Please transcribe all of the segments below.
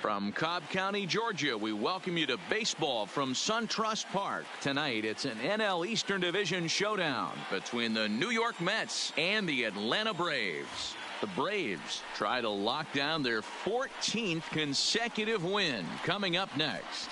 From Cobb County, Georgia, we welcome you to baseball from SunTrust Park. Tonight, it's an NL Eastern Division showdown between the New York Mets and the Atlanta Braves. The Braves try to lock down their 14th consecutive win. Coming up next.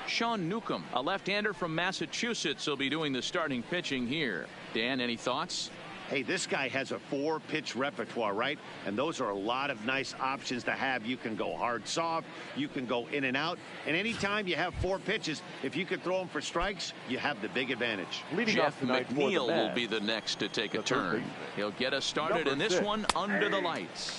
Sean Newcomb, a left-hander from Massachusetts, will be doing the starting pitching here. Dan, any thoughts? Hey, this guy has a 4-pitch repertoire, right? And those are a lot of nice options to have. You can go hard, soft. You can go in and out. And anytime you have 4 pitches, if you can throw them for strikes, you have the big advantage. Jeff McNeil will be the next to take a turn. He'll get us started in this one under the lights.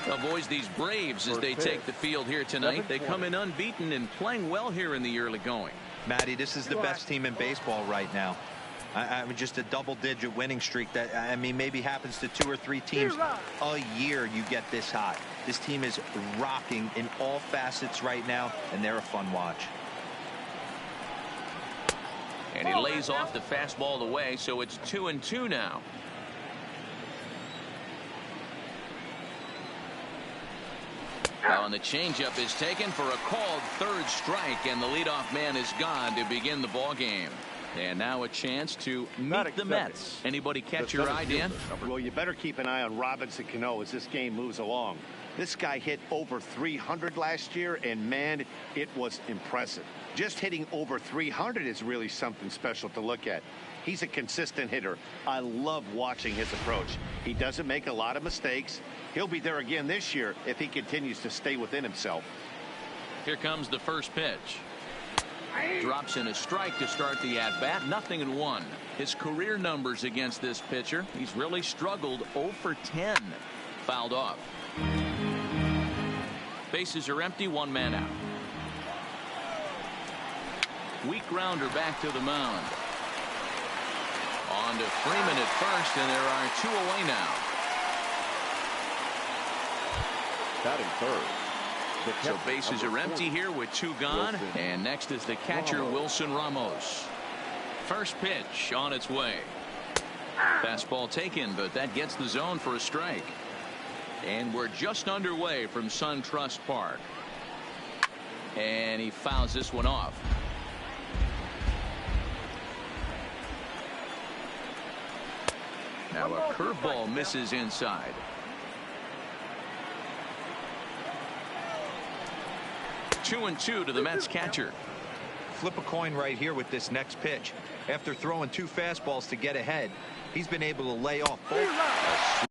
Avoids these Braves as they take the field here tonight. They come in unbeaten and playing well here in the early going. Matty, this is the best team in baseball right now. I mean, just a double-digit winning streak that, I mean, maybe happens to 2 or 3 teams a year. You get this hot. This team is rocking in all facets right now, and they're a fun watch. And he lays off the fastball away, so it's 2-2 now. And the changeup is taken for a called third strike, and the leadoff man is gone to begin the ball game. And now a chance to meet the Mets. Anybody catch your eye, Dan? Well, you better keep an eye on Robinson Cano as this game moves along. This guy hit over 300 last year, and man, it was impressive. Just hitting over 300 is really something special to look at. He's a consistent hitter. I love watching his approach. He doesn't make a lot of mistakes. He'll be there again this year if he continues to stay within himself. Here comes the first pitch. Drops in a strike to start the at-bat. 0-1. His career numbers against this pitcher, he's really struggled. 0 for 10. Fouled off. Bases are empty. 1 man out. Weak grounder back to the mound. On to Freeman at first, and there are 2 away now. Batting third. So bases are empty here with 2 gone. And next is the catcher, Wilson Ramos. First pitch on its way. Fastball taken, but that gets the zone for a strike. And we're just underway from SunTrust Park. And he fouls this one off. Now a curveball misses inside. 2-2 to the Mets catcher. Flip a coin right here with this next pitch. After throwing 2 fastballs to get ahead, he's been able to lay off both.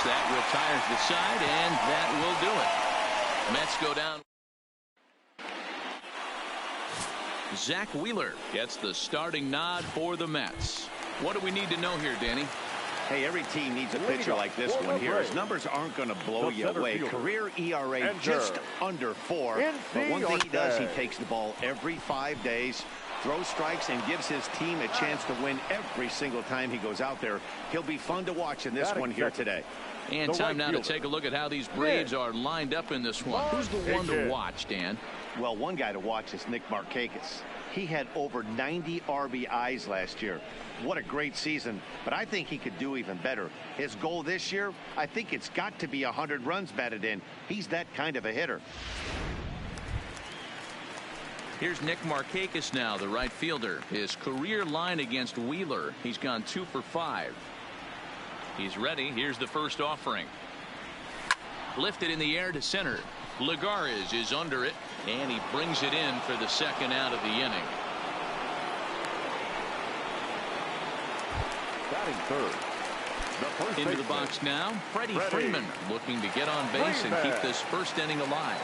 That retires the side, and that will do it. Mets go down. Zach Wheeler gets the starting nod for the Mets. What do we need to know here, Danny? Hey, every team needs a pitcher like this one here. His numbers aren't going to blow you away. Career ERA just under 4. But one thing he does, he takes the ball every 5 days, throws strikes, and gives his team a chance to win every single time he goes out there. He'll be fun to watch in this one here today. And time now to take a look at how these Braves are lined up in this one. Who's the one to watch, Dan? Well, one guy to watch is Nick Markakis. He had over 90 RBIs last year. What a great season, but I think he could do even better. His goal this year, I think it's got to be 100 runs batted in. He's that kind of a hitter. Here's Nick Markakis now, the right fielder. His career line against Wheeler, he's gone 2 for 5. He's ready. Here's the first offering. Lifted in the air to center. Lagares is under it, and he brings it in for the second out of the inning. Batting third. Into the box now, Freddie Freeman looking to get on base and keep this first inning alive.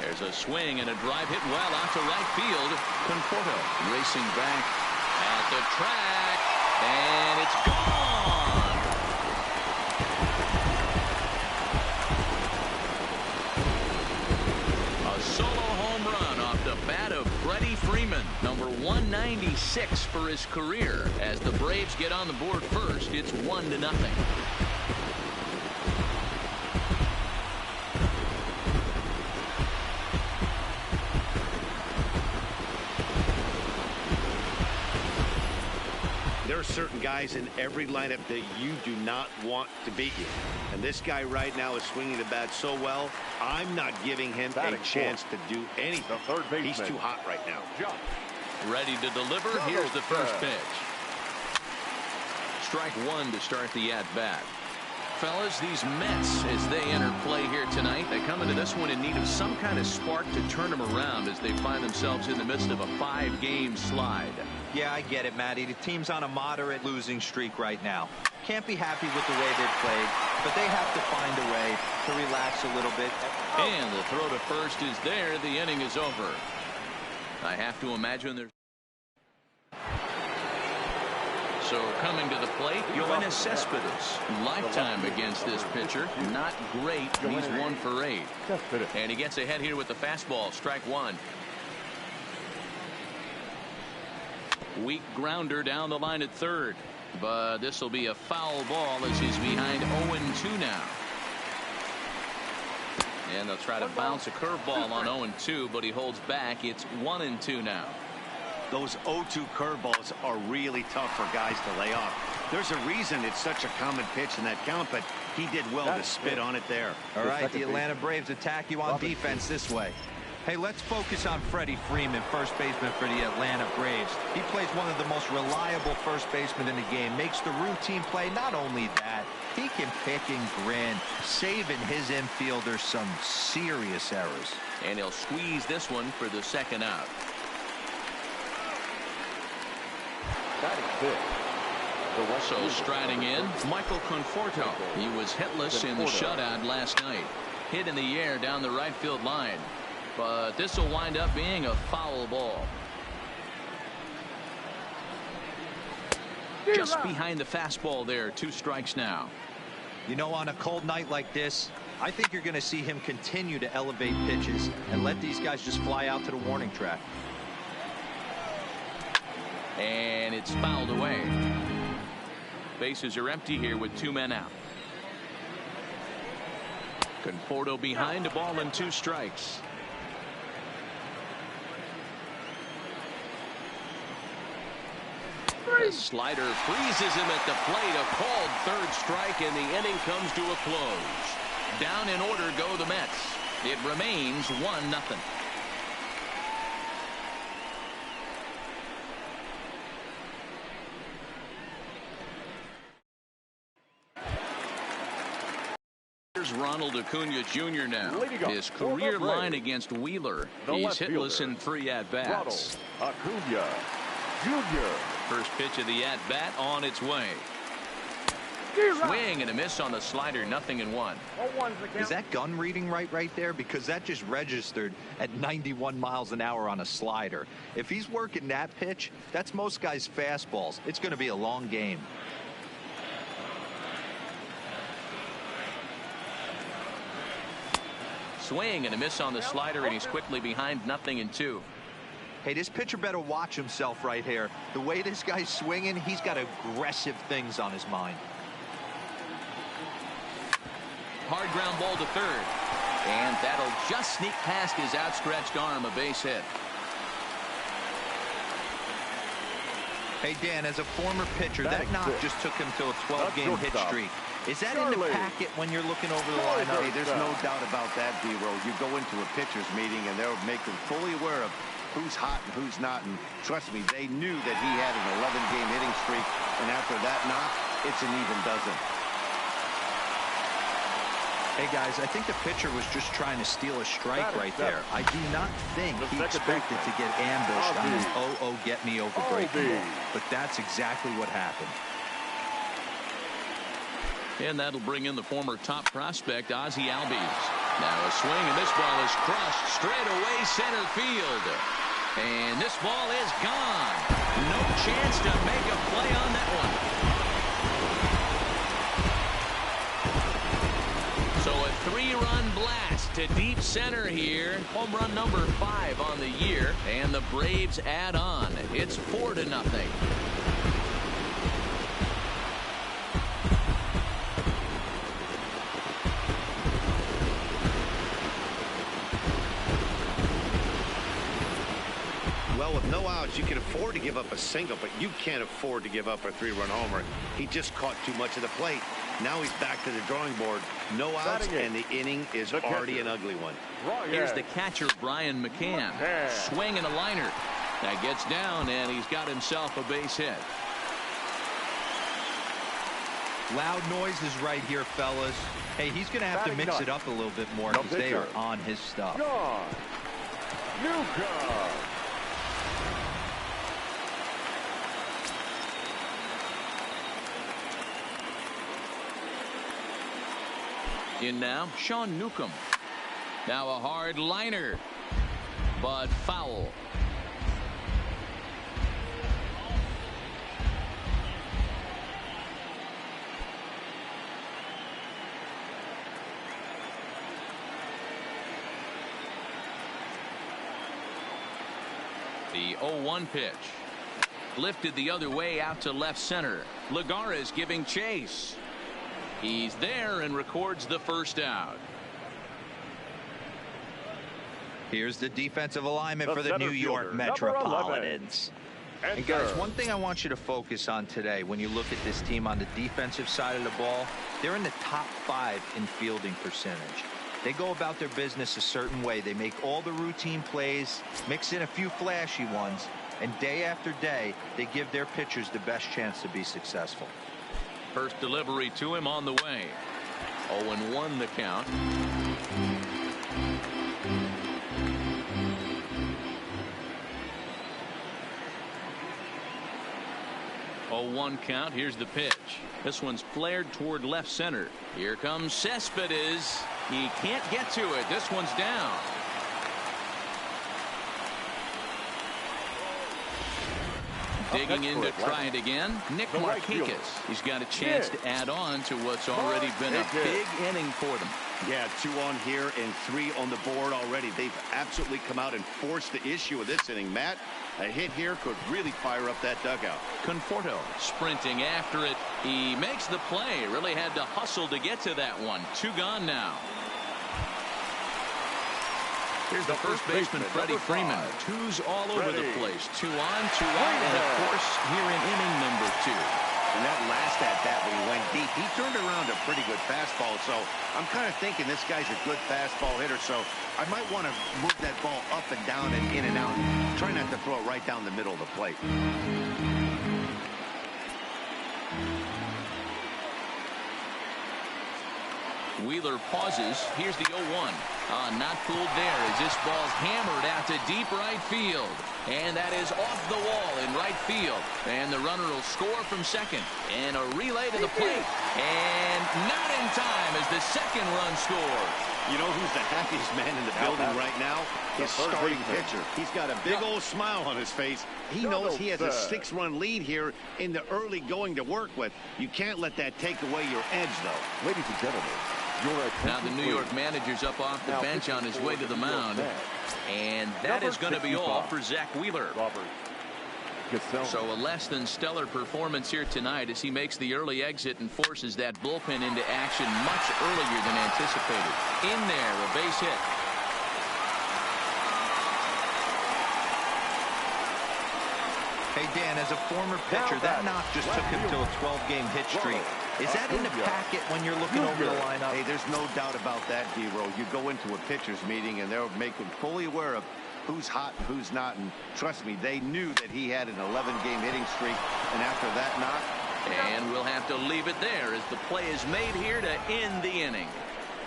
There's a swing and a drive hit well out to right field. Conforto racing back at the track, and it's gone. A solo home run off the bat of Freddie Freeman, number 196 for his career. As the Braves get on the board first, it's 1-0. There are certain guys in every lineup that you do not want to beat you. And this guy right now is swinging the bat so well, I'm not giving him a chance to do anything. He's too hot right now. Ready to deliver. Here's the first pitch. Strike one to start the at-bat. Fellas, these Mets, as they enter play here tonight, they come into this one in need of some kind of spark to turn them around as they find themselves in the midst of a 5-game slide. Yeah, I get it, Matty. The team's on a moderate losing streak right now. Can't be happy with the way they've played, but they have to find a way to relax a little bit. And the throw to first is there. The inning is over. I have to imagine there's... So coming to the plate, Yoenis Cespedes. Lifetime against this pitcher. Not great. He's 1 for 8. And he gets ahead here with the fastball. Strike one. Weak grounder down the line at third. But this will be a foul ball as he's behind 0-2 now. And they'll try to bounce a curveball on 0-2, but he holds back. It's 1-2 now. Those 0-2 curveballs are really tough for guys to lay off. There's a reason it's such a common pitch in that count, but he did well to spit on it there. All right, the Atlanta Braves attack you on defense this way. Hey, let's focus on Freddie Freeman, first baseman for the Atlanta Braves. He plays one of the most reliable first basemen in the game, makes the routine play. Not only that, he can pick and grin, saving his infielders some serious errors. And he'll squeeze this one for the second out. So striding in, Michael Conforto. He was hitless in the shutout last night. Hit in the air down the right field line. But this will wind up being a foul ball. Just behind the fastball there. 2 strikes now. You know, on a cold night like this, I think you're going to see him continue to elevate pitches and let these guys just fly out to the warning track. And it's fouled away. Bases are empty here with 2 men out. Conforto behind, a ball and 2 strikes. The slider freezes him at the plate. A called third strike, and the inning comes to a close. Down in order go the Mets. It remains 1-0. Here's Ronald Acuna Jr. now. His career line against Wheeler. He's hitless in 3 at-bats. Acuna Jr. First pitch of the at-bat on its way. Swing and a miss on the slider, 0-1. Is that gun reading right there? Because that just registered at 91 miles an hour on a slider. If he's working that pitch, that's most guys' fastballs. It's going to be a long game. Swing and a miss on the slider, and he's quickly behind 0-2. Hey, this pitcher better watch himself right here. The way this guy's swinging, he's got aggressive things on his mind. Hard ground ball to third. And that'll just sneak past his outstretched arm, a base hit. Hey, Dan, as a former pitcher, that knock just took him to a 12-game hit streak. Is that in the packet when you're looking over the lineup? Hey, there's no doubt about that, D-Roll. You go into a pitcher's meeting, and they'll make them fully aware of who's hot and who's not. And trust me, they knew that he had an 11-game hitting streak. And after that knock, it's an even dozen. Hey, guys, I think the pitcher was just trying to steal a strike right there. I do not think he expected to get ambushed on his get-me-over breaking ball. But that's exactly what happened. And that'll bring in the former top prospect, Ozzie Albies. Now a swing, and this ball is crushed straight away center field. And this ball is gone. No chance to make a play on that one. So a 3-run blast to deep center here. Home run number 5 on the year. And the Braves add on. It's 4-0. Well, with no outs, you can afford to give up a single, but you can't afford to give up a 3-run homer. He just caught too much of the plate. Now he's back to the drawing board. No outs, and the inning is already an ugly one. Here's the catcher, Brian McCann. Swing and a liner. That gets down, and he's got himself a base hit. Loud noises right here, fellas. Hey, he's going to have to mix it up a little bit more because they are on his stuff. In now, Sean Newcomb. Now a hard liner, but foul. The 0-1 pitch. Lifted the other way out to left center. Lagares giving chase. He's there and records the first out. Here's the defensive alignment for the New York Metropolitans. And guys, one thing I want you to focus on today when you look at this team on the defensive side of the ball, they're in the top 5 in fielding percentage. They go about their business a certain way. They make all the routine plays, mix in a few flashy ones, and day after day, they give their pitchers the best chance to be successful. First delivery to him on the way. 0-1 the count. Oh, 1 count. Here's the pitch. This one's flared toward left center. Here comes Cespedes. He can't get to it. This one's down. Digging in to try it again, Nick Markakis. He's got a chance to add on to what's already been a big inning for them. Yeah, 2 on here and 3 on the board already. They've absolutely come out and forced the issue of this inning. Matt, a hit here could really fire up that dugout. Conforto sprinting after it. He makes the play. Really had to hustle to get to that one. 2 gone now. Here's the first baseman, Freddie Freeman. 2's all over the place. 2 on, 2 out, and of course, here in inning number 2. And that last at-bat when he went deep, he turned around a pretty good fastball. So I'm kind of thinking this guy's a good fastball hitter. So I might want to move that ball up and down and in and out. Try not to throw it right down the middle of the plate. Wheeler pauses. Here's the 0-1. Not fooled there as this ball's hammered out to deep right field. And that is off the wall in right field. And the runner will score from second. And a relay to the plate. And not in time as the second run scores. You know who's the happiest man in the building right now? His starting pitcher. He's got a big old smile on his face. He knows he has a 6-run lead here in the early going to work with. You can't let that take away your edge, though. Ladies and gentlemen, now the New York manager's up off the bench on his way to the mound. And that is going to be all for Zach Wheeler. So a less than stellar performance here tonight as he makes the early exit and forces that bullpen into action much earlier than anticipated. In there, a base hit. Hey, Dan, as a former pitcher, that knock just took him to a 12-game hit streak. Is that in the packet when you're looking over the lineup? Hey, there's no doubt about that, D-Roll. You go into a pitcher's meeting, and they'll make him fully aware of who's hot and who's not. And trust me, they knew that he had an 11-game hitting streak. And after that knock. And we'll have to leave it there as the play is made here to end the inning.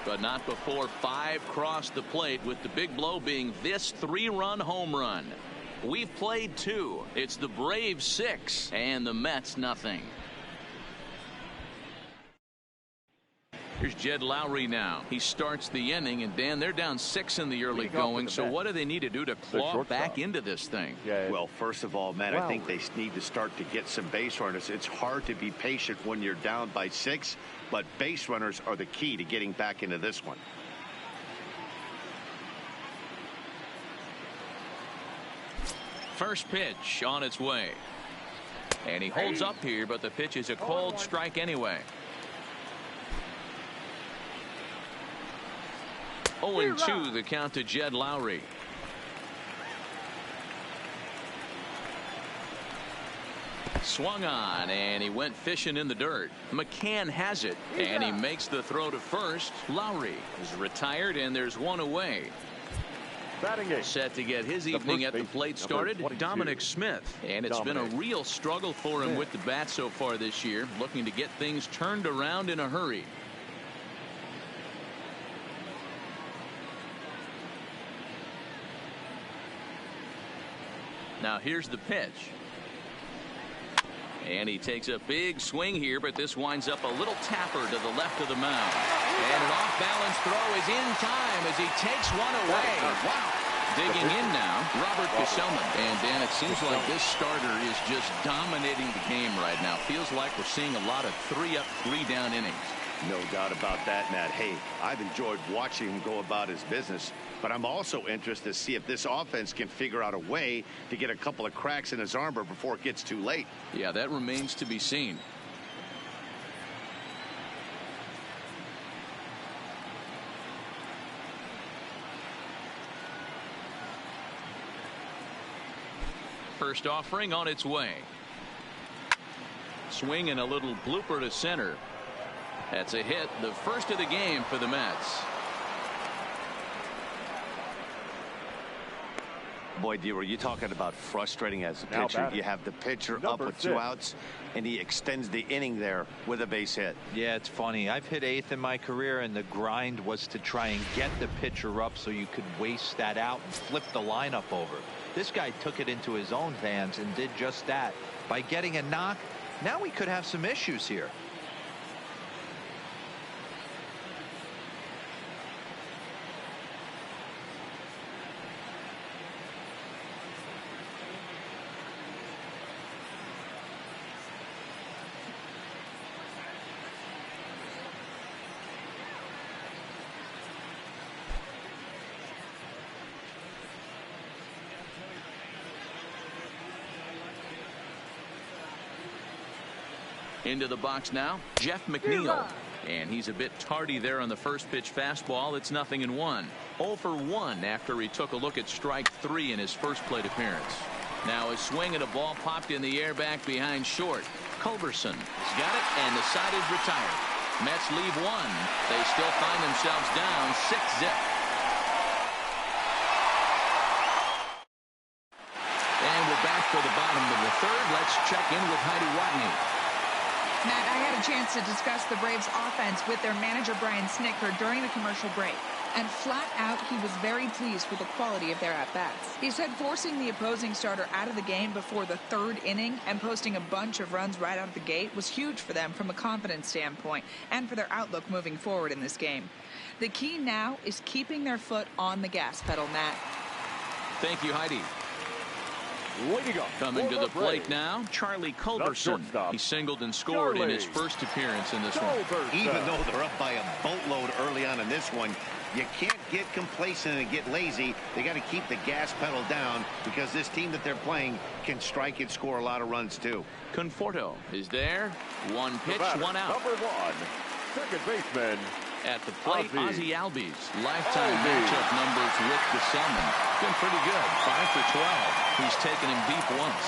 But not before 5 crossed the plate, with the big blow being this 3-run home run. We've played 2. It's the Braves 6 and the Mets nothing. Here's Jed Lowry now. He starts the inning, and Dan, they're down 6 in the early going. So what do they need to do to claw back into this thing? Well, first of all, Matt, I think they need to start to get some base runners. It's hard to be patient when you're down by 6, but base runners are the key to getting back into this one. First pitch on its way. And he holds up here, but the pitch is a cold strike anyway. 0-2 the count to Jed Lowry. Swung on, and he went fishing in the dirt. McCann has it, and he makes the throw to first. Lowry is retired, and there's one away. Set to get his evening at the plate started, Dominic Smith. And it's been a real struggle for him with the bat so far this year, looking to get things turned around in a hurry. Now here's the pitch. And he takes a big swing here, but this winds up a little tapper to the left of the mound. And an off-balance throw is in time as he takes one away. Wow. Digging in now, Robert Gesellman. And Dan, it seems like this starter is just dominating the game right now. Feels like we're seeing a lot of 3-up, 3-down innings. No doubt about that, Matt. Hey, I've enjoyed watching him go about his business, but I'm also interested to see if this offense can figure out a way to get a couple of cracks in his armor before it gets too late. Yeah, that remains to be seen. First offering on its way. Swing and a little blooper to center. That's a hit, the first of the game for the Mets. Boy, D-Roll, you're talking about frustrating as a pitcher. You have the pitcher up with 2 outs, and he extends the inning there with a base hit. Yeah, it's funny. I've hit 8th in my career, and the grind was to try and get the pitcher up so you could waste that out and flip the lineup over. This guy took it into his own hands and did just that. By getting a knock, now we could have some issues here. Into the box now, Jeff McNeil. And he's a bit tardy there on the first pitch fastball. It's 0-1. 0 for 1 after he took a look at strike 3 in his first plate appearance. Now a swing and a ball popped in the air back behind short. Culberson has got it, and the side is retired. Mets leave 1. They still find themselves down 6-0. And we're back for the bottom of the third. Let's check in with Heidi Watney. Matt, I had a a chance to discuss the Braves' offense with their manager Brian Snitker during the commercial break. And flat out, he was very pleased with the quality of their at-bats. He said forcing the opposing starter out of the game before the third inning and posting a bunch of runs right out of the gate was huge for them from a confidence standpoint and for their outlook moving forward in this game. The key now is keeping their foot on the gas pedal, Matt. Thank you, Heidi. Leading up Coming to the plate now, Charlie Culberson. He singled and scored in his first appearance in this one. Even though they're up by a boatload early on in this one, you can't get complacent and get lazy. They got to keep the gas pedal down because this team that they're playing can strike and score a lot of runs too. Conforto is there. One pitch, one out. Number 1, second baseman. At the plate, Ozzie Albies. Lifetime matchup numbers with the Selman. Been pretty good. 5 for 12. He's taken him deep once.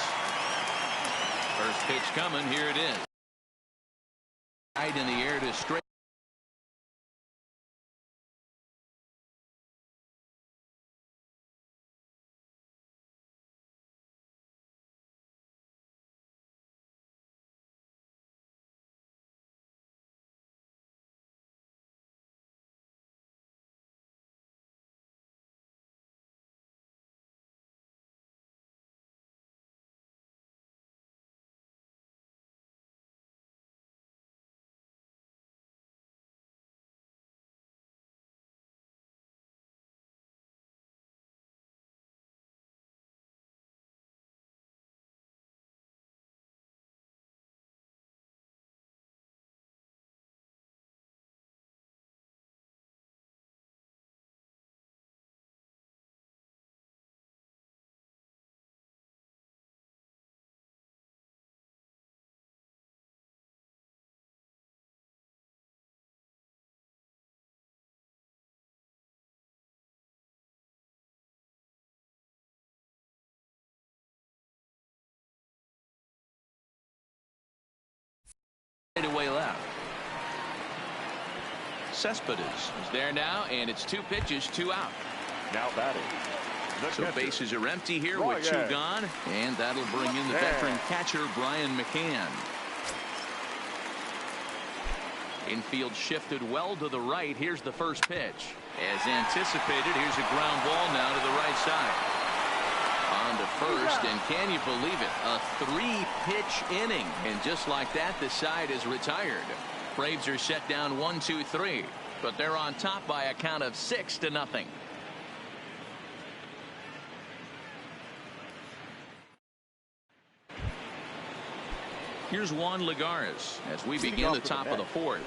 First pitch coming. Here it is. Right in the air to straight. Away left. Cespedes is there now, and it's 2 pitches, 2 out. Now batting. So bases are empty here with 2 gone, and that'll bring in the veteran catcher Brian McCann. Infield shifted well to the right. Here's the first pitch. As anticipated, here's a ground ball now to the right side. On to first, and can you believe it? A 3-pitch inning, and just like that, the side is retired. Braves are set down 1-2-3, but they're on top by a count of 6-0. Here's Juan Lagares as we begin the top of the 4th.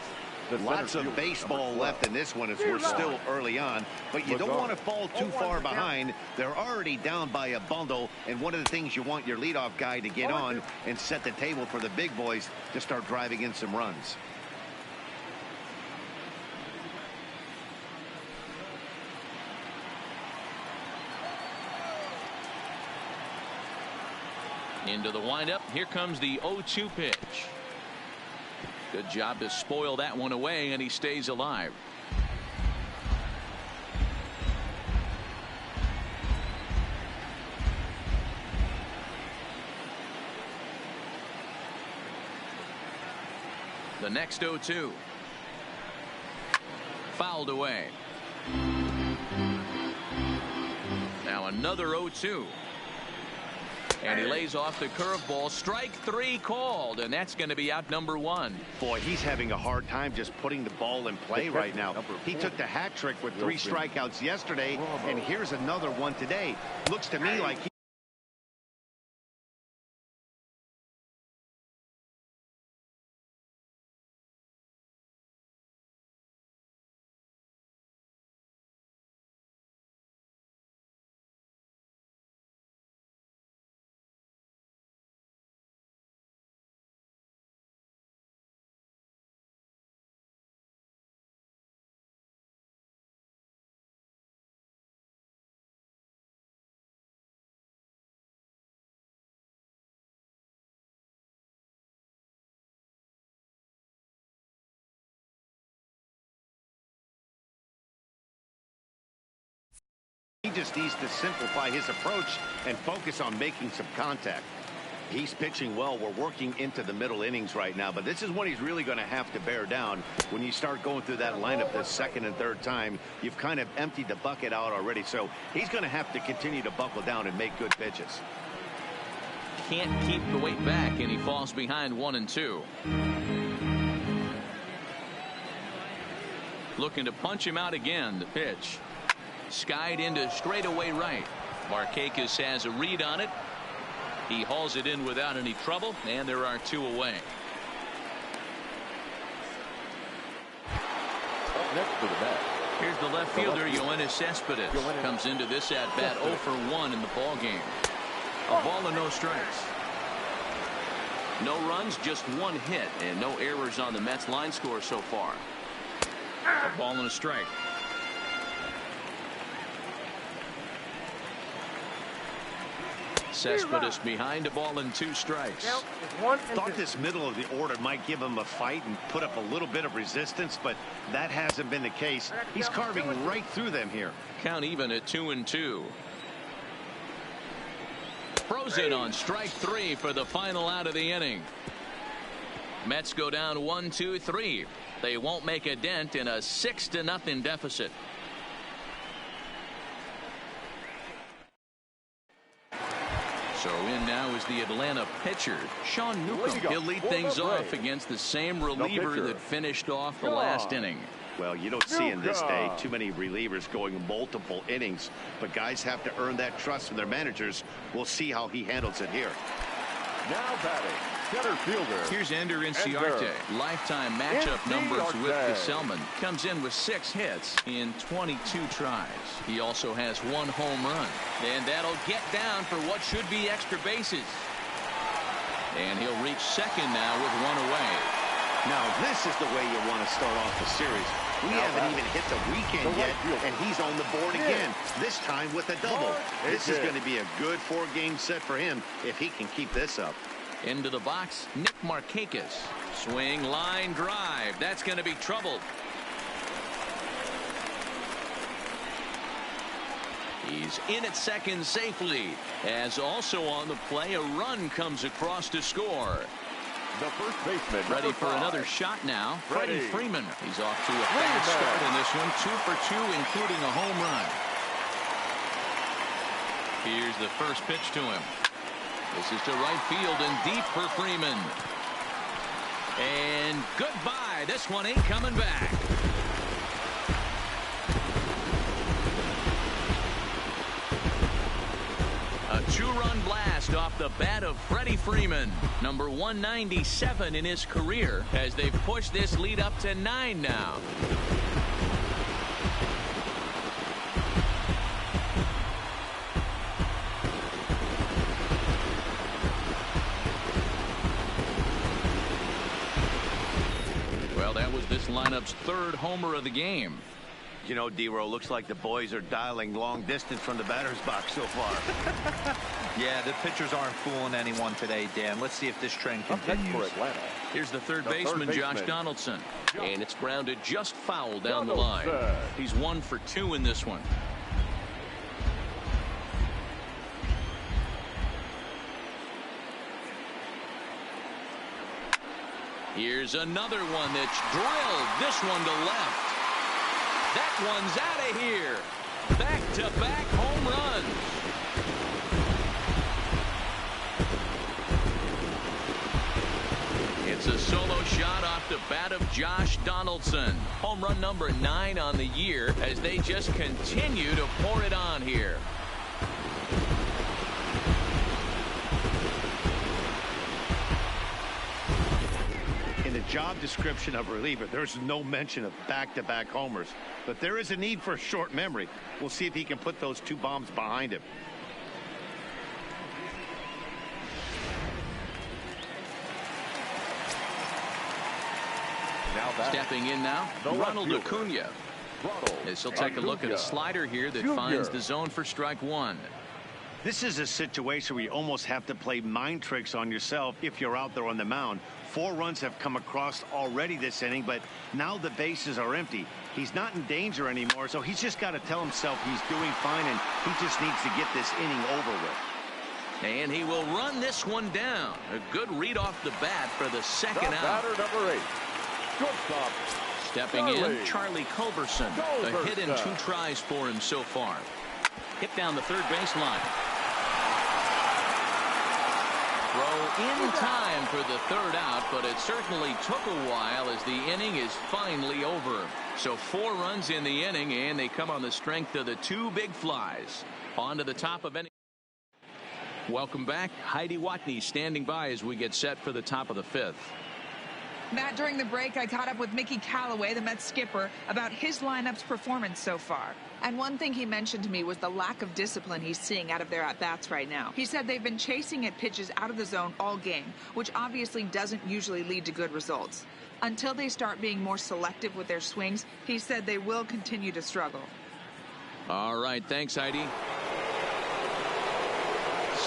Lots of baseball left in this one as we're still early on, but you don't want to fall too far behind. They're already down by a bundle, and one of the things you want your leadoff guy to get on and set the table for the big boys to start driving in some runs. Into the windup. Here comes the 0-2 pitch. Good job to spoil that one away, and he stays alive. The next 0-2. Fouled away. Now another 0-2. And he lays off the curveball. Strike 3 called, and that's going to be out number 1. Boy, he's having a hard time just putting the ball in play right now. He took the hat trick with 3 strikeouts yesterday, and here's another one today. Looks to me like he just needs to simplify his approach and focus on making some contact. He's pitching well. We're working into the middle innings right now, but this is when he's really going to have to bear down. When you start going through that lineup the second and third time, you've kind of emptied the bucket out already. So he's going to have to continue to buckle down and make good pitches. Can't keep the weight back, and he falls behind 1-2. Looking to punch him out again. The pitch skied into straightaway right. Markakis has a read on it. He hauls it in without any trouble, and there are 2 away. Next to the bat. Here's the left fielder, Yoenis Cespedes. Comes into this at-bat 0 for 1 in the ball game. A ball and no strikes. No runs, just 1 hit, and no errors on the Mets line score so far. A ball and a strike. Cespedes behind, a ball and 2 strikes. Thought this middle of the order might give him a fight and put up a little bit of resistance, but that hasn't been the case. He's carving right through them here. Count even at 2-2. Throws in on strike 3 for the final out of the inning. Mets go down 1-2-3. They won't make a dent in a 6-0 deficit. So in now is the Atlanta pitcher, Sean Newcomb. He'll lead things off against the same reliever that finished off the last inning. Well, you don't see in this day too many relievers going multiple innings, but guys have to earn that trust from their managers. We'll see how he handles it here. Now batting, center fielder. Here's Ender Inciarte. Lifetime matchup numbers with Gesellman. Comes in with 6 hits in 22 tries. He also has 1 home run. And that'll get down for what should be extra bases. And he'll reach second now with 1 away. Now this is the way you want to start off the series. We haven't even hit the weekend yet, and he's on the board again, this time with a double. This is going to be a good 4-game set for him if he can keep this up. Into the box, Nick Markakis. Swing, line, drive. That's going to be trouble. He's in at second safely, as also on the play, a run comes across to score. The first baseman. Ready for another shot now. Freddie Freeman. He's off to a fast start in this one. 2 for 2, including a home run. Here's the first pitch to him. This is to right field and deep for Freeman. And goodbye. This one ain't coming back. A 2-run blast off the bat of Freddie Freeman, number 197 in his career, as they push this lead up to 9 now. Well, that was this lineup's 3rd homer of the game. You know, D-Row, looks like the boys are dialing long distance from the batter's box so far. Yeah, the pitchers aren't fooling anyone today, Dan. Let's see if this trend continues. Here's the third baseman, Josh Donaldson. And it's grounded just foul down the line. He's 1 for 2 in this one. Here's another one that's drilled. This one to left. That one's out of here. Back-to-back home runs. It's a solo shot off the bat of Josh Donaldson. Home run number 9 on the year as they just continue to pour it on here. In the job description of reliever, there's no mention of back-to-back homers, but there is a need for a short memory. We'll see if he can put those 2 bombs behind him. Stepping in now, Ronald Acuna. As he'll take a look at a slider here that finds the zone for strike 1. This is a situation where you almost have to play mind tricks on yourself if you're out there on the mound. 4 runs have come across already this inning, but now the bases are empty. He's not in danger anymore, so he's just got to tell himself he's doing fine, and he just needs to get this inning over with. And he will run this one down. A good read off the bat for the second out. Batter number 8. Shortstop. Stepping in, Charlie Culberson. A hit in 2 tries for him so far. Hit down the third baseline. Throw in time for the third out, but it certainly took a while as the inning is finally over. So 4 runs in the inning, and they come on the strength of the 2 big flies. On to the top of inning. Welcome back. Heidi Watney standing by as we get set for the top of the 5th. Matt, during the break, I caught up with Mickey Callaway, the Mets skipper, about his lineup's performance so far. And one thing he mentioned to me was the lack of discipline he's seeing out of their at-bats right now. He said they've been chasing at pitches out of the zone all game, which obviously doesn't usually lead to good results. Until they start being more selective with their swings, he said they will continue to struggle. All right, thanks, Heidi.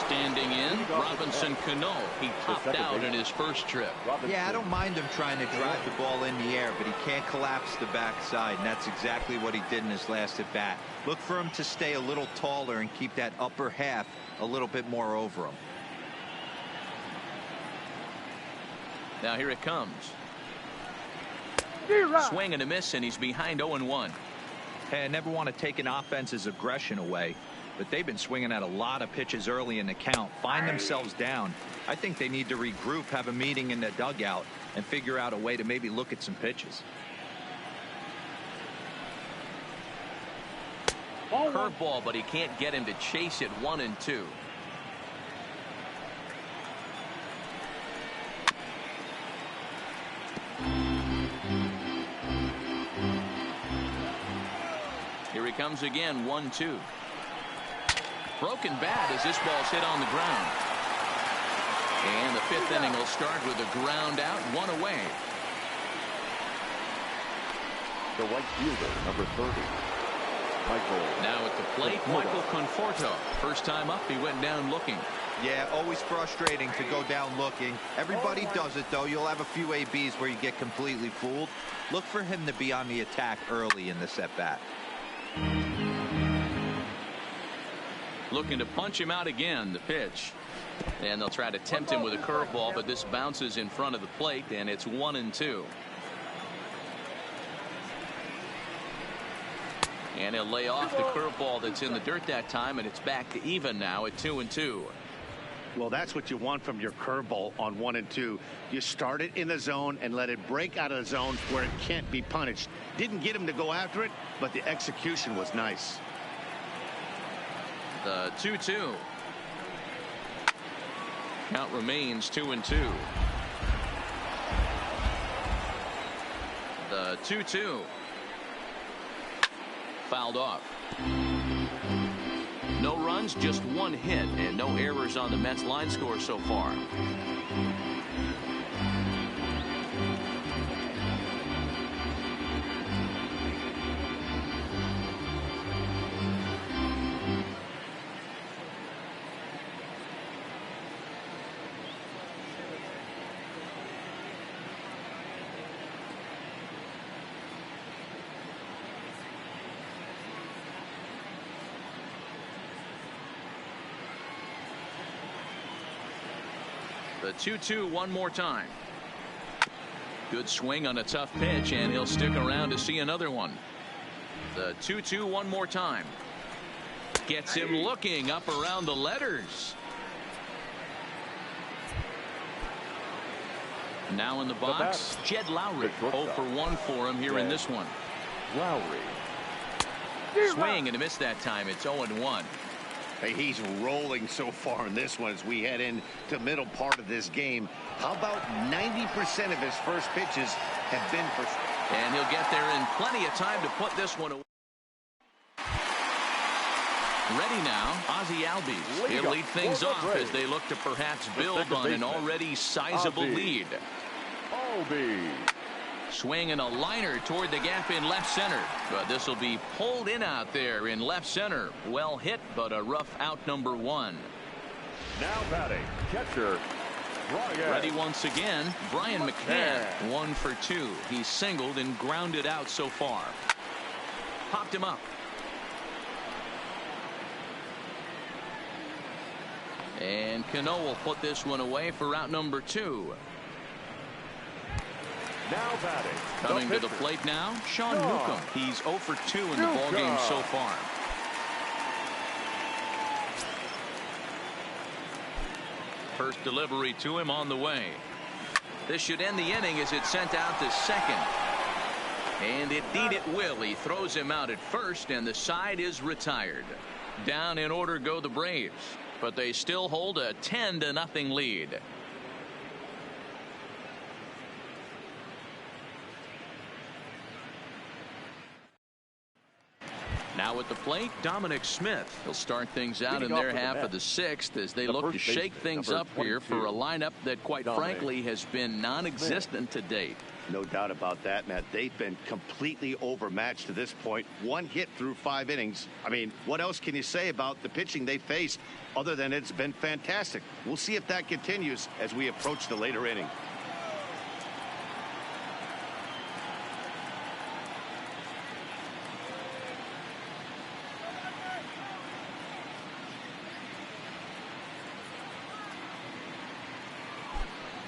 Standing in, Robinson Cano. He popped out in his first trip. Yeah, I don't mind him trying to drive the ball in the air, but he can't collapse the backside, and that's exactly what he did in his last at bat. Look for him to stay a little taller and keep that upper half a little bit more over him. Now here it comes. Swing and a miss, and he's behind 0-1. Hey, I never want to take an offense's aggression away, but they've been swinging at a lot of pitches early in the count, find themselves down. I think they need to regroup, have a meeting in the dugout, and figure out a way to maybe look at some pitches. Curveball, but he can't get him to chase it. 1-2. Here he comes again. 1-2. Broken bat as this ball's hit on the ground. And the 5th inning will start with a ground out, 1 away. The right fielder, number 30. Michael. Now at the plate, Michael Conforto. First time up, he went down looking. Yeah, always frustrating to go down looking. Everybody does it, though. You'll have a few ABs where you get completely fooled. Look for him to be on the attack early in this at-bat. Looking to punch him out again, the pitch. And they'll try to tempt him with a curveball, but this bounces in front of the plate, and it's 1-2. And he'll lay off the curveball that's in the dirt that time, and it's back to even now at 2-2. Well, that's what you want from your curveball on 1-2. You start it in the zone and let it break out of the zone where it can't be punished. Didn't get him to go after it, but the execution was nice. The 2-2. Count remains 2-2. The 2-2. Fouled off. No runs, just 1 hit, and no errors on the Mets line score so far. The 2-2 one more time. Good swing on a tough pitch, and he'll stick around to see another one. The 2-2 one more time. Gets him looking up around the letters. Now in the box, Jed Lowry. 0 for 1 for him here in this one. Lowry. Swing and a miss that time. It's 0-1. Hey, he's rolling so far in this one as we head into the middle part of this game. How about 90% of his first pitches have been for... And he'll get there in plenty of time to put this one away. Ready now, Ozzie Albies. He'll lead things off as they look to perhaps build on an already sizable lead. Albies. Swing and a liner toward the gap in left center, but this will be pulled in out there in left center. Well hit, but a rough out number 1. Now batting, catcher Brian. Ready once again, Brian McCann. 1 for 2. He's singled and grounded out so far. Popped him up. And Cano will put this one away for out number 2. Now batting. Coming to the plate now, Sean Newcomb. He's 0 for 2 in the ballgame so far. First delivery to him on the way. This should end the inning as it's sent out to second. And indeed it will. He throws him out at first, and the side is retired. Down in order go the Braves, but they still hold a 10-0 lead. Now at the plate, Dominic Smith. He'll start things out in their half of the 6th as they look to shake things up here for a lineup that, quite frankly, has been non-existent to date. No doubt about that, Matt. They've been completely overmatched to this point. 1 hit through 5 innings. I mean, what else can you say about the pitching they faced other than it's been fantastic? We'll see if that continues as we approach the later inning.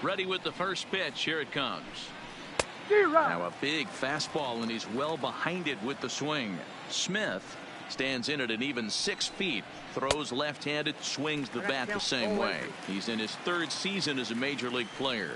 Ready with the first pitch. Here it comes. Now a big fastball, and he's well behind it with the swing. Smith stands in at an even 6 feet. Throws left-handed, swings the bat the same way. He's in his 3rd season as a major league player.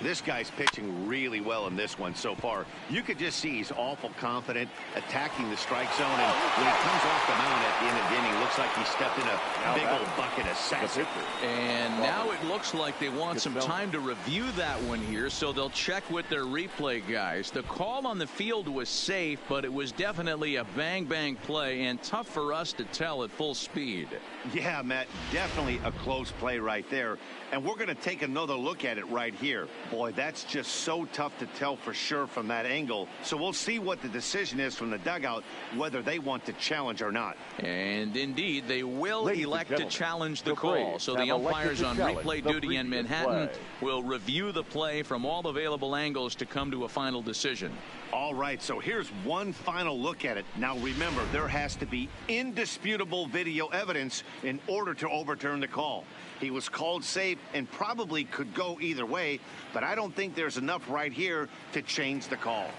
This guy's pitching really well in this one so far. You could just see he's awful confident, attacking the strike zone, and when he comes off the mound at the end of the inning, looks like he stepped in a big old bucket of sass. And now it looks like they want some time to review that one here, so they'll check with their replay guys. The call on the field was safe, but it was definitely a bang-bang play, and tough for us to tell at full speed. Yeah, Matt, definitely a close play right there. And we're going to take another look at it right here. Boy, that's just so tough to tell for sure from that angle. So we'll see what the decision is from the dugout, whether they want to challenge or not. And indeed, they will elect to challenge the call. So the umpires on replay duty in Manhattan will review the play from all available angles to come to a final decision. All right, so here's one final look at it. Now remember, there has to be indisputable video evidence in order to overturn the call. He was called safe and probably could go either way, but I don't think there's enough right here to change the call.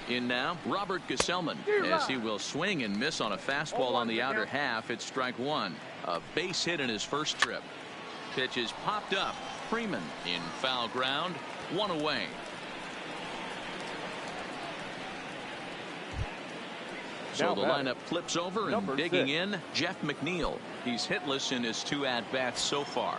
In now, Robert Gesellman, as he will swing and miss on a fastball on the outer half. It's strike 1. A base hit in his first trip. Pitch is popped up. Freeman in foul ground. 1 away. So the lineup flips over, and digging in, Jeff McNeil. He's hitless in his 2 at-bats so far.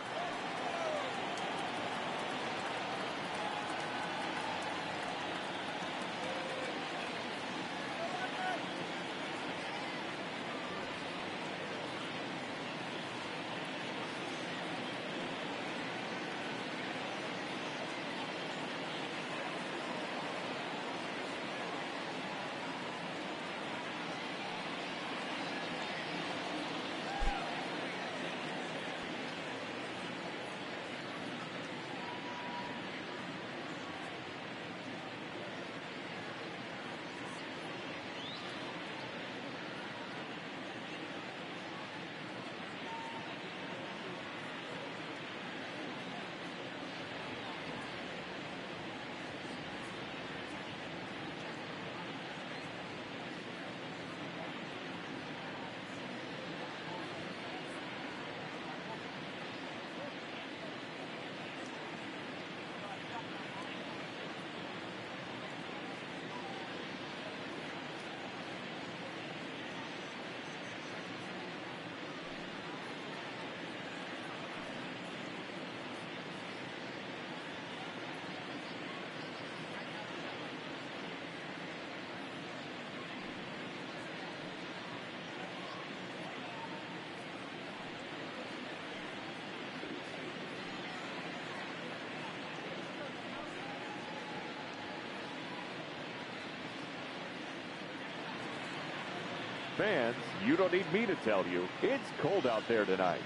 Fans, you don't need me to tell you, it's cold out there tonight.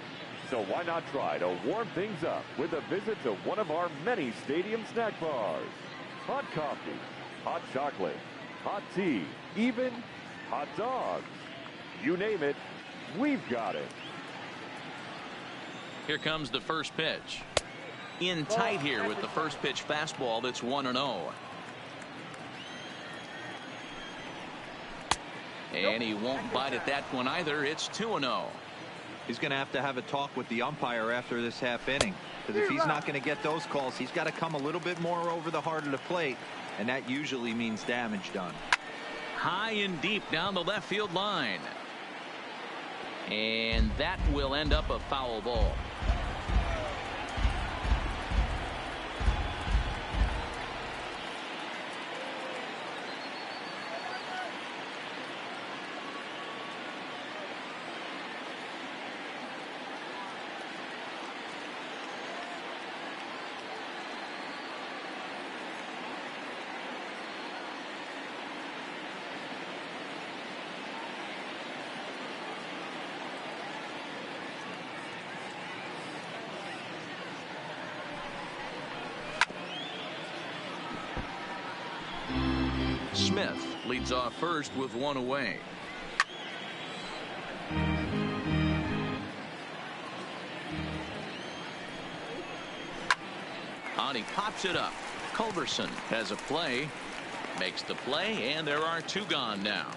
So why not try to warm things up with a visit to one of our many stadium snack bars. Hot coffee, hot chocolate, hot tea, even hot dogs. You name it, we've got it. Here comes the first pitch. In tight here with the first pitch fastball that's 1-0. And he won't bite at that one either. It's 2-0. He's going to have a talk with the umpire after this half inning, because if he's not going to get those calls, he's got to come a little bit more over the heart of the plate, and that usually means damage done. High and deep down the left field line. And that will end up a foul ball. Smith leads off first with one away. On he pops it up. Culberson has a play, makes the play, and there are two gone now.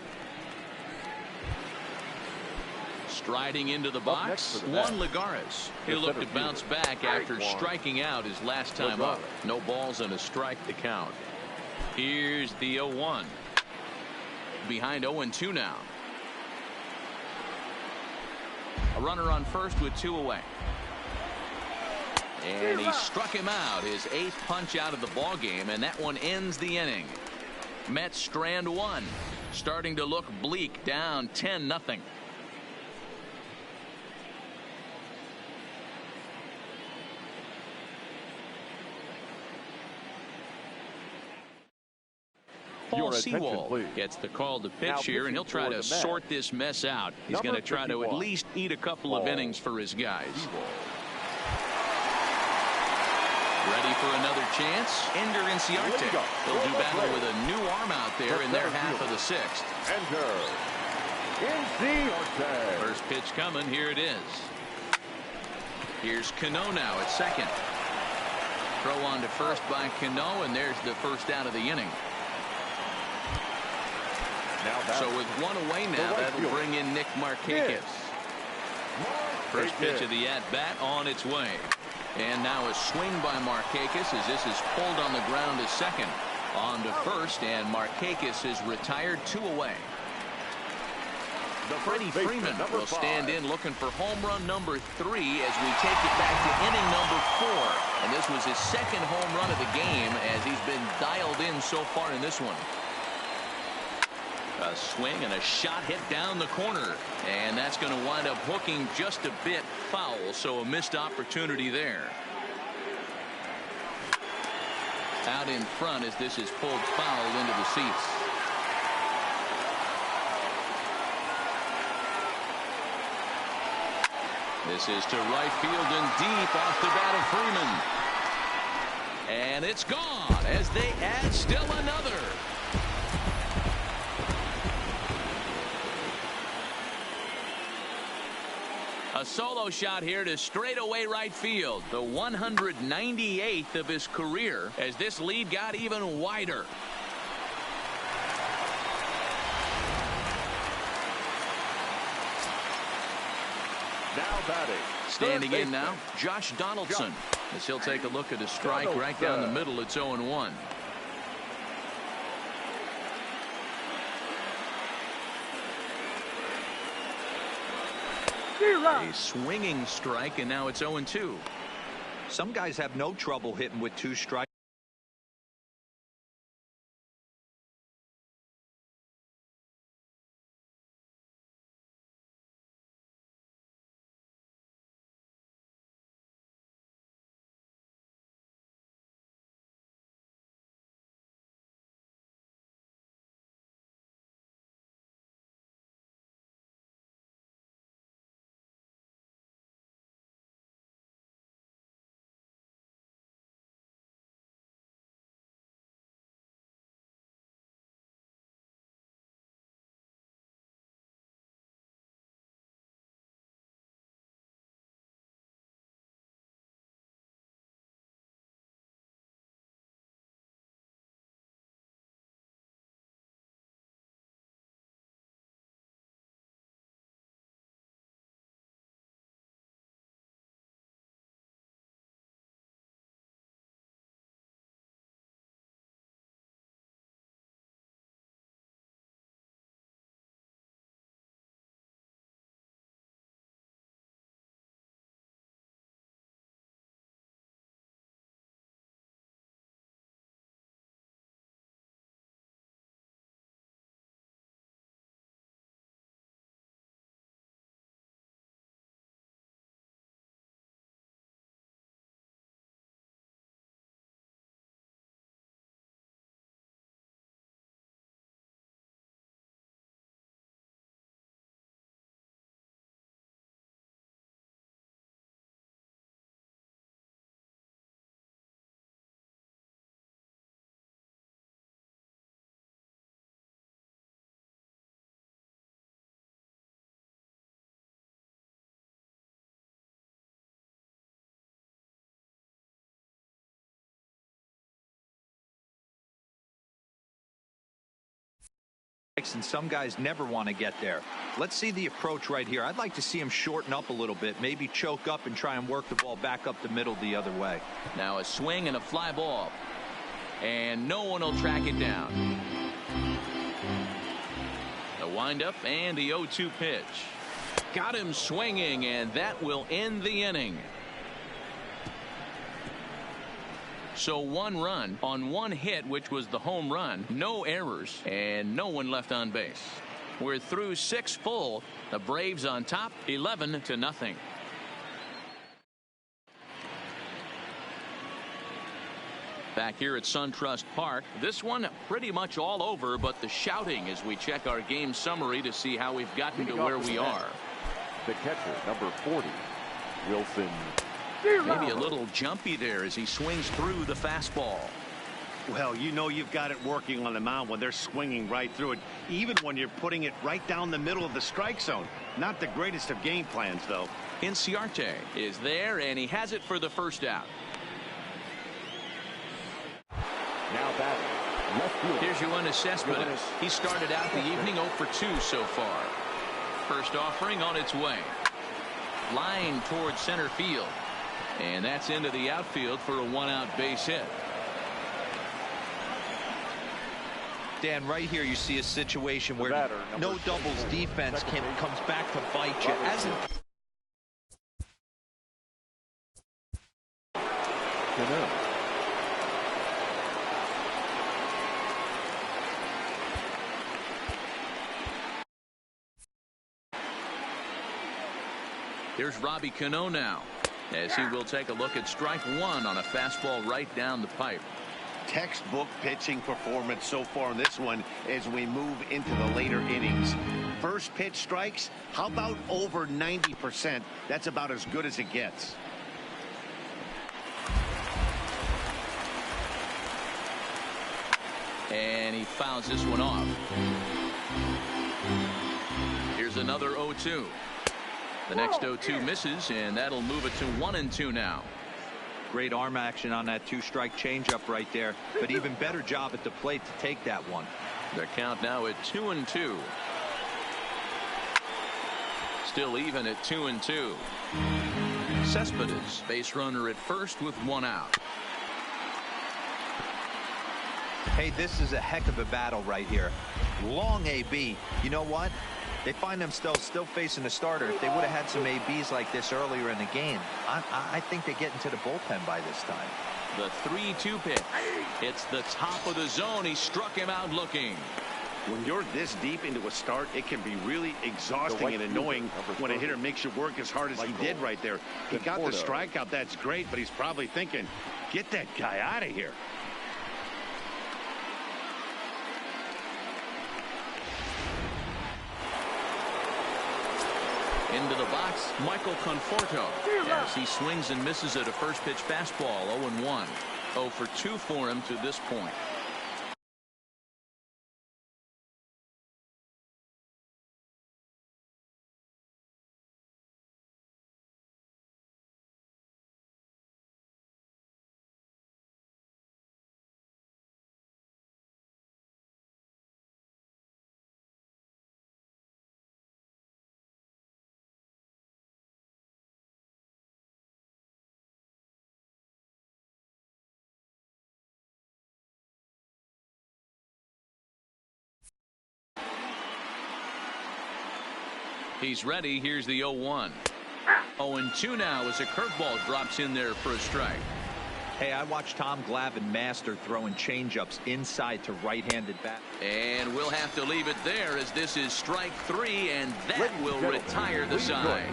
Striding into the box, Juan Lagares. He'll look to bounce back after striking out his last time up. No balls and a strike to count. Here's the 0-1. Behind 0-2 now. A runner on first with two away. And he struck him out, his 8th punch out of the ball game, and that one ends the inning. Mets strand one, starting to look bleak, down 10-0. Paul Sewald gets the call to pitch here, and he'll try to sort this mess out. He's going to try to at least eat a couple of innings for his guys. Ready for another chance? Ender Inciarte. They'll do battle with a new arm out there in their half of the 6th. Ender Inciarte. First pitch coming. Here it is. Here's Cano now at second. Throw on to first by Cano, and there's the first out of the inning. So with one away now, that'll bring in Nick Markakis. First pitch of the at-bat on its way. And now a swing by Markakis as this is pulled on the ground to second. On to first, and Markakis is retired, 2 away. Freddie Freeman will stand in looking for home run number 3 as we take it back to inning number 4. And this was his 2nd home run of the game as he's been dialed in so far in this one. A swing and a shot hit down the corner, and that's going to wind up hooking just a bit foul, so a missed opportunity there. Out in front as this is pulled foul into the seats. This is to right field and deep off the bat of Freeman. And it's gone as they add still another. A solo shot here to straightaway right field, the 198th of his career, as this lead got even wider. Now batting. Standing in now, Josh Donaldson, as he'll take a look at a strike right down the middle. It's 0-1. A swinging strike, and now it's 0-2. Some guys have no trouble hitting with 2 strikes. strikes, and some guys never want to get there. Let's see the approach right here. I'd like to see him shorten up a little bit, maybe choke up and try and work the ball back up the middle the other way. Now a swing and a fly ball. And no one will track it down. The windup and the 0-2 pitch. Got him swinging, and that will end the inning. So 1 run on 1 hit, which was the home run. No errors and no one left on base. We're through 6 full. The Braves on top 11-0. Back here at SunTrust Park, this one pretty much all over, but the shouting as we check our game summary to see how we've gotten to where we are. The catcher, number 40, Wilson. Maybe a little jumpy there as he swings through the fastball. Well, you know you've got it working on the mound when they're swinging right through it, even when you're putting it right down the middle of the strike zone. Not the greatest of game plans, though. Inciarte is there, and he has it for the first out. Now batting, left field. Here's Yoenis Cespedes. He started out the evening 0 for 2 so far. First offering on its way. Line towards center field. And that's into the outfield for a 1-out base hit. Dan, right here you see a situation where no doubles defense comes back to bite you. Here's Robbie Cano now, as he will take a look at strike 1 on a fastball right down the pipe. Textbook pitching performance so far in this one as we move into the later innings. First pitch strikes, how about over 90%? That's about as good as it gets. And he fouls this one off. Here's another 0-2. The next 0-2 misses, and that'll move it to 1-2 now. Great arm action on that 2-strike changeup right there, but even better job at the plate to take that one. Their count now at 2-2. Still even at 2-2. Cespedes, base runner at first with 1 out. Hey, this is a heck of a battle right here. Long AB. You know what? They find themselves still facing a starter. If they would have had some ABs like this earlier in the game, I think they get into the bullpen by this time. The 3-2 pitch. It's the top of the zone. He struck him out looking. When you're this deep into a start, it can be really exhausting and annoying when a hitter makes you work as hard as he did right there. He got the strikeout. That's great, but he's probably thinking, get that guy out of here. Into the box, Michael Conforto, as he swings and misses at a first pitch fastball. 0-1. 0 for 2 for him to this point. He's ready. Here's the 0-1. 0-2 now as a curveball drops in there for a strike. Hey, I watched Tom Glavine master throwing changeups inside to right-handed bat. And we'll have to leave it there as this is strike 3, and that will retire the side.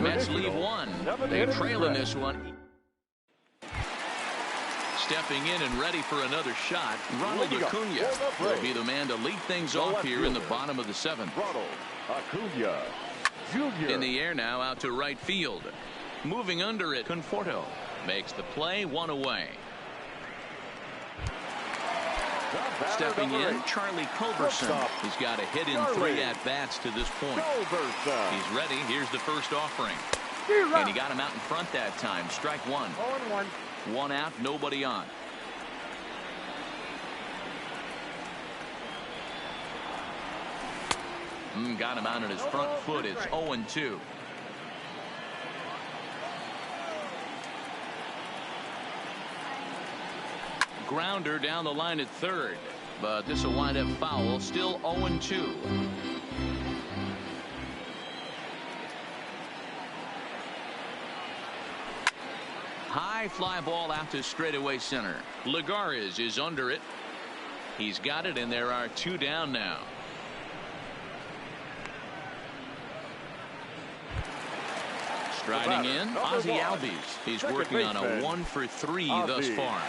Mets leave 1. They trail in this one. Stepping in and ready for another shot, Ronald Acuna will be the man to lead things off here in the bottom of the 7th. Ronald Acuna Jr. In the air now out to right field. Moving under it, Conforto makes the play, 1 away. Stepping in, Charlie Culberson. He's got a hit in 3 at-bats to this point. He's ready. Here's the first offering. And he got him out in front that time. Strike 1. 1 out, nobody on. Got him out on his front foot. It's 0-2. Grounder down the line at third, but this will wind up foul. Still 0-2. High fly ball out to straightaway center. Lagares is under it. He's got it, and there are 2 down now. Striding in, Ozzie Albies. He's working on a 1 for 3 thus far.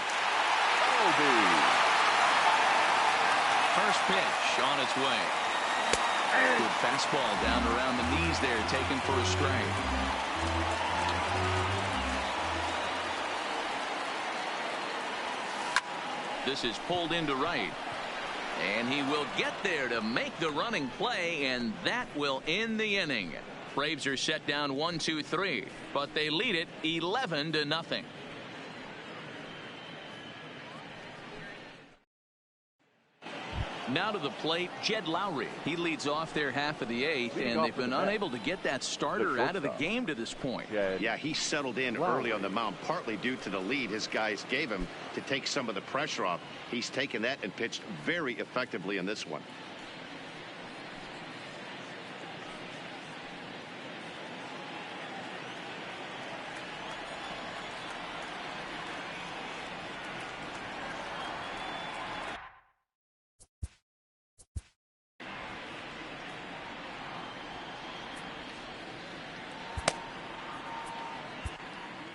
First pitch on its way. Good fastball down around the knees there, taken for a strike. This is pulled into right. And he will get there to make the running play, and that will end the inning. Braves are set down 1-2-3, but they lead it 11-0. Now to the plate, Jed Lowry. He leads off their half of the 8th, and they've been unable to get that starter out of the game to this point. Yeah, he settled in early on the mound, partly due to the lead his guys gave him to take some of the pressure off. He's taken that and pitched very effectively in this one.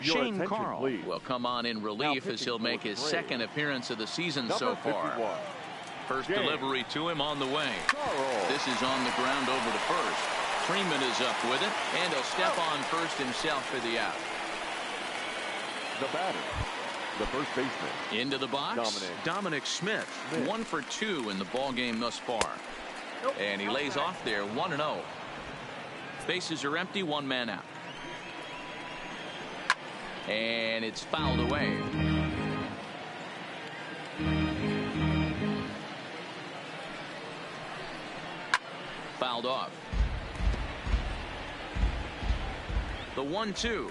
Shane Carl will come on in relief as he'll make his second appearance of the season so far. First delivery to him on the way. This is on the ground over to first. Freeman is up with it, and he'll step on first himself for the out. The batter, the first baseman. Into the box, Dominic Smith. 1 for 2 in the ball game thus far. And he lays off there 1-0. Bases are empty, 1 man out. And it's fouled away. Fouled off. The 1-2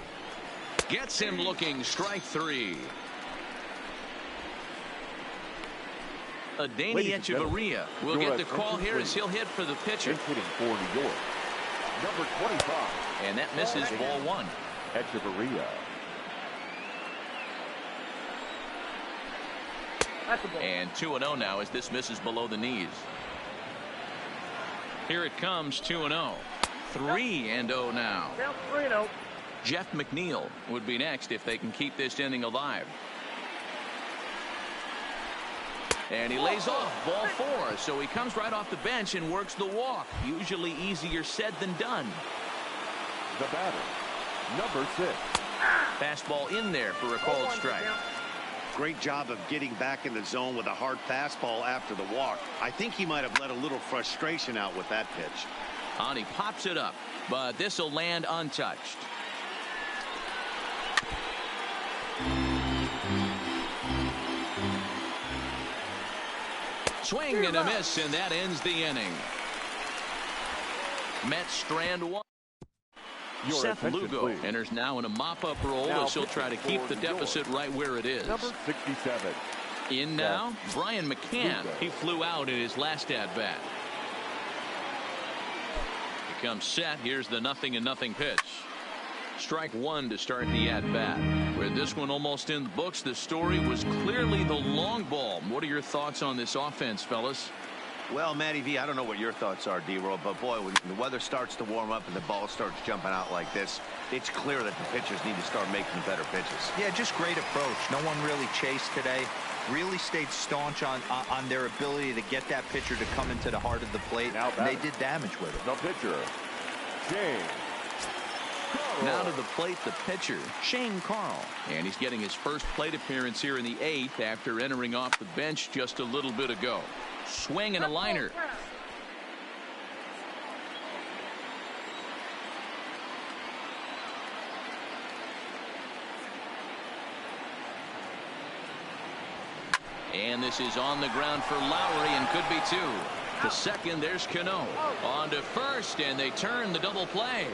gets him looking. Strike 3. Adeiny Echeverria will get the call here as he'll hit for the pitcher. Hitting for New York, number 25. And that misses, ball 1. Echeverria. And 2-0 now as this misses below the knees. Here it comes, 2-0. 3-0 now. Jeff McNeil would be next if they can keep this inning alive. And he lays off, ball 4. So he comes right off the bench and works the walk. Usually easier said than done. The batter, number 6. Fastball in there for a called strike. Great job of getting back in the zone with a hard fastball after the walk. I think he might have let a little frustration out with that pitch. And he pops it up, but this will land untouched. Swing and a miss, and that ends the inning. Mets strand 1. Seth Lugo enters now in a mop-up role as he'll try to keep the deficit right where it is. Number 67. In now, Brian McCann. He flew out in his last at-bat. He comes set. Here's the 0-0 pitch. Strike 1 to start the at-bat. With this one almost in the books, the story was clearly the long ball. What are your thoughts on this offense, fellas? Well, Matty V, I don't know what your thoughts are, D-Roll, but boy, when the weather starts to warm up and the ball starts jumping out like this, it's clear that the pitchers need to start making better pitches. Yeah, just great approach. No one really chased today. Really stayed staunch on their ability to get that pitcher to come into the heart of the plate. And they did damage with it. The pitcher, Shane. Now to the plate, the pitcher, Shane Carl. And he's getting his first plate appearance here in the 8th after entering off the bench just a little bit ago. Swing and a liner. And this is on the ground for Lowry and could be 2. To second, there's Cano. On to first, and they turn the double play.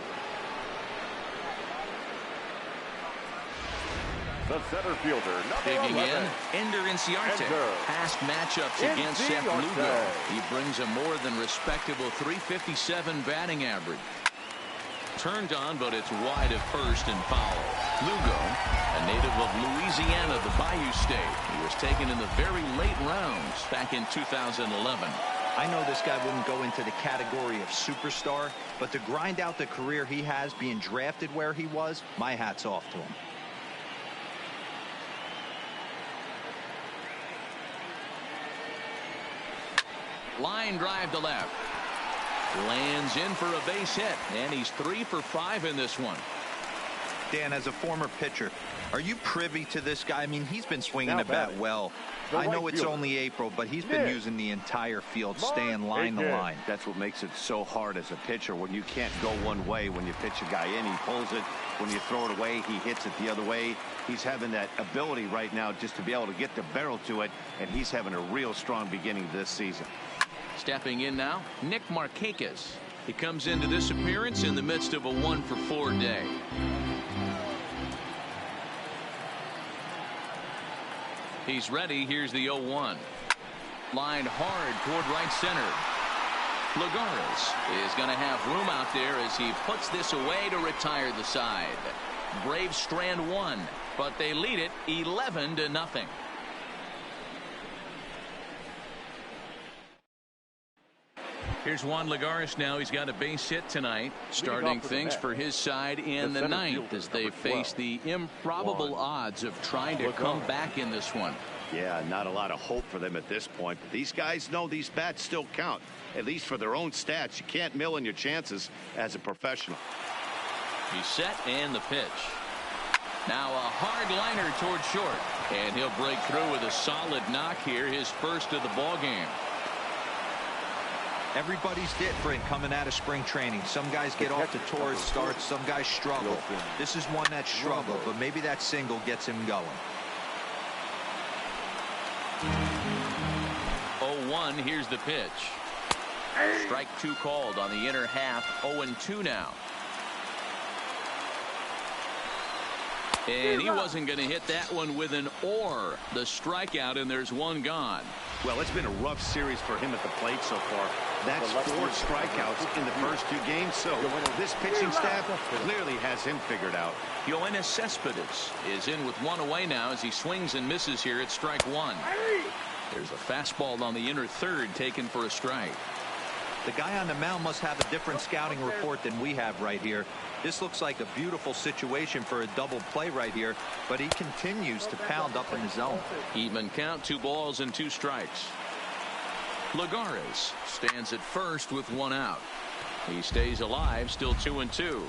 The center fielder, Digging 11. in, Ender Inciarte. Past matchups against Seth Lugo. He brings a more than respectable .357 batting average. Turned on, but it's wide of first and foul. Lugo, a native of Louisiana, the Bayou State. He was taken in the very late rounds back in 2011. I know this guy wouldn't go into the category of superstar, but to grind out the career he has being drafted where he was, my hat's off to him. Line drive to left. Lands in for a base hit, and he's 3 for 5 in this one. Dan, as a former pitcher, are you privy to this guy? I mean, he's been swinging the bat well. I know it's only April, but he's been using the entire field, staying line to line. That's what makes it so hard as a pitcher when you can't go one way. When you pitch a guy in, he pulls it. When you throw it away, he hits it the other way. He's having that ability right now just to be able to get the barrel to it, and he's having a real strong beginning this season. Stepping in now, Nick Markakis. He comes into this appearance in the midst of a 1 for 4 day. He's ready. Here's the 0-1. Lined hard toward right center. Lagares is going to have room out there as he puts this away to retire the side. Braves strand 1, but they lead it 11-0. Here's Juan Lagares now. He's got a base hit tonight, starting things for his side in the 9th as they face the improbable odds of trying to come back in this one. Yeah, not a lot of hope for them at this point. But these guys know these bats still count, at least for their own stats. You can't mill in your chances as a professional. He's set, and the pitch. Now a hard liner toward short, and he'll break through with a solid knock here, his first of the ball game. Everybody's different coming out of spring training. Some guys get off to torrid starts. Some guys struggle. This is one that struggled, but maybe that single gets him going. 0-1. Here's the pitch. Strike 2 called on the inner half. 0-2 now. And he wasn't going to hit that one with an or. The strikeout, and there's one gone. Well, it's been a rough series for him at the plate so far. That's 4 strikeouts in the first 2 games, so this pitching staff clearly has him figured out. Yoenis Cespedes is in with 1 away now as he swings and misses here at strike 1. There's a fastball on the inner third taken for a strike. The guy on the mound must have a different scouting report than we have right here. This looks like a beautiful situation for a double play right here, but he continues to pound up in the zone. Even count, 2 balls and 2 strikes. Lagares stands at first with 1 out. He stays alive, still 2-2.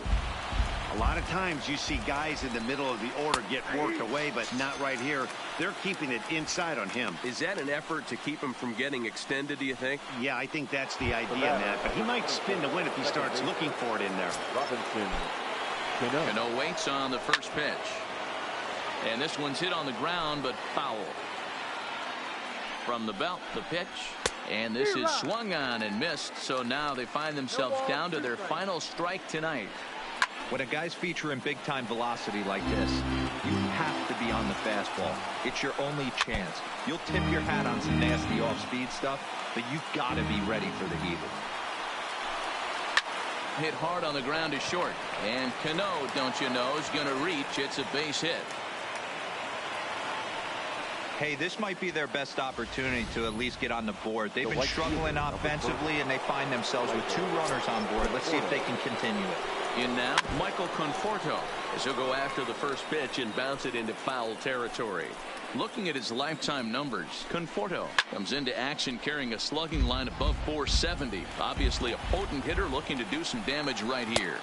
A lot of times you see guys in the middle of the order get worked away, but not right here. They're keeping it inside on him. Is that an effort to keep him from getting extended, do you think? Yeah, I think that's the idea, Matt. But he might spin to win if he starts looking for it in there. Cano waits on the first pitch. And this one's hit on the ground, but foul. From the belt, the pitch. And this is swung on and missed. So now they find themselves down to their final strike tonight. When a guy's featuring big-time velocity like this, you have to be on the fastball. It's your only chance. You'll tip your hat on some nasty off-speed stuff, but you've got to be ready for the heater. Hit hard on the ground to short. And Cano, don't you know, is going to reach. It's a base hit. Hey, this might be their best opportunity to at least get on the board. They've been struggling offensively, and they find themselves with 2 runners on board. Let's see if they can continue it. In now, Michael Conforto, as he'll go after the first pitch and bounce it into foul territory. Looking at his lifetime numbers, Conforto comes into action carrying a slugging line above .470. Obviously a potent hitter looking to do some damage right here.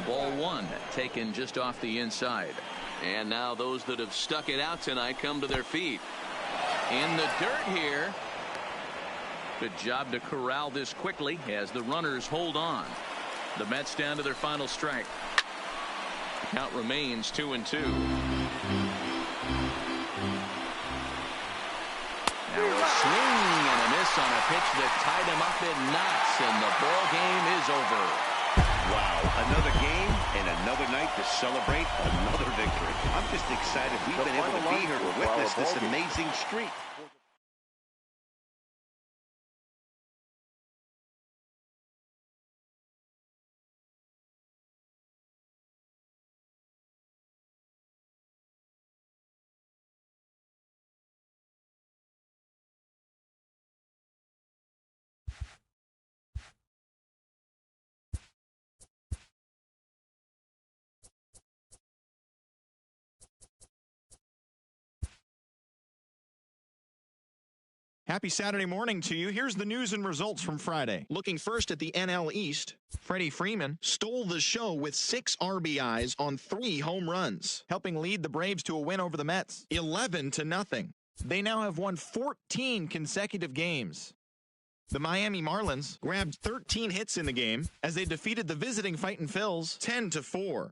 Ball 1 taken just off the inside. And now those that have stuck it out tonight come to their feet. In the dirt here. Good job to corral this quickly as the runners hold on. The Mets down to their final strike. Count remains 2-2. Now a swing and a miss on a pitch that tied him up in knots, and the ball game is over. Wow, another game and another night to celebrate another victory. I'm just excited we've been able to be here to witness this amazing streak. Happy Saturday morning to you. Here's the news and results from Friday. Looking first at the NL East, Freddie Freeman stole the show with 6 RBIs on 3 home runs, helping lead the Braves to a win over the Mets, 11-0. They now have won 14 consecutive games. The Miami Marlins grabbed 13 hits in the game as they defeated the visiting Fightin' Phils 10-4.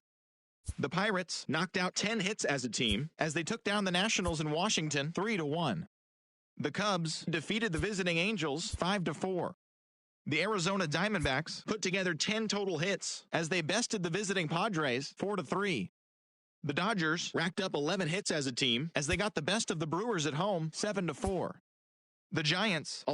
The Pirates knocked out 10 hits as a team as they took down the Nationals in Washington 3-1. The Cubs defeated the visiting Angels 5-4. The Arizona Diamondbacks put together 10 total hits as they bested the visiting Padres 4-3. The Dodgers racked up 11 hits as a team as they got the best of the Brewers at home 7-4. The Giants allowed